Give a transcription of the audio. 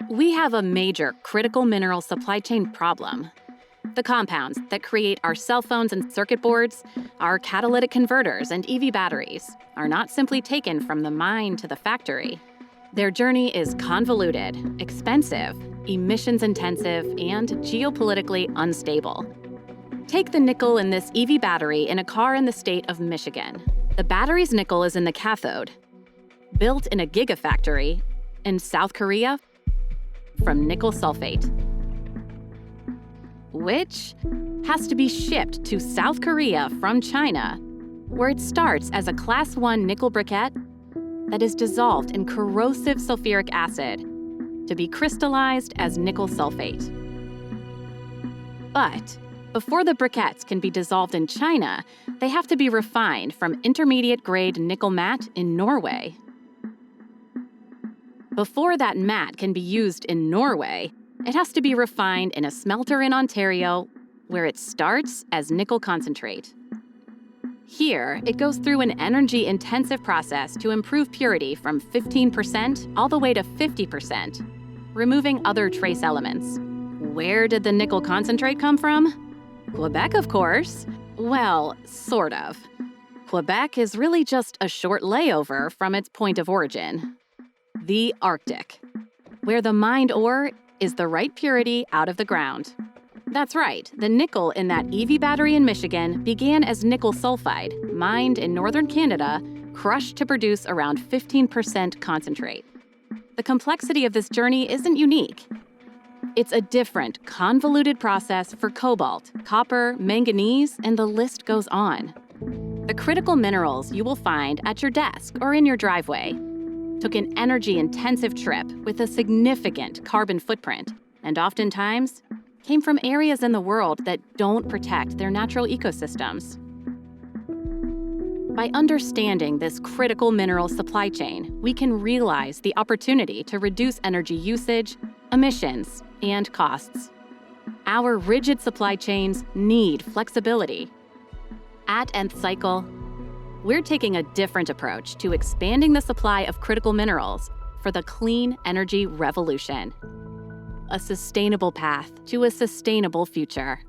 We have a major critical mineral supply chain problem. The compounds that create our cell phones and circuit boards, our catalytic converters and EV batteries, are not simply taken from the mine to the factory. Their journey is convoluted, expensive, emissions-intensive, and geopolitically unstable. Take the nickel in this EV battery in a car in the state of Michigan. The battery's nickel is in the cathode, built in a gigafactory in South Korea from nickel sulfate, which has to be shipped to South Korea from China, where it starts as a Class 1 nickel briquette that is dissolved in corrosive sulfuric acid to be crystallized as nickel sulfate. But before the briquettes can be dissolved in China, they have to be refined from intermediate-grade nickel matte in Norway. Before that matte can be used in Norway, it has to be refined in a smelter in Ontario, where it starts as nickel concentrate. Here, it goes through an energy-intensive process to improve purity from 15% all the way to 50%, removing other trace elements. Where did the nickel concentrate come from? Quebec, of course. Well, sort of. Quebec is really just a short layover from its point of origin, the Arctic, where the mined ore is the right purity out of the ground. That's right, the nickel in that EV battery in Michigan began as nickel sulfide, mined in northern Canada, crushed to produce around 15% concentrate. The complexity of this journey isn't unique. It's a different, convoluted process for cobalt, copper, manganese, and the list goes on. The critical minerals you will find at your desk or in your driveway took an energy-intensive trip with a significant carbon footprint, and oftentimes came from areas in the world that don't protect their natural ecosystems. By understanding this critical mineral supply chain, we can realize the opportunity to reduce energy usage, emissions, and costs. Our rigid supply chains need flexibility. At Nth Cycle, we're taking a different approach to expanding the supply of critical minerals for the clean energy revolution. A sustainable path to a sustainable future.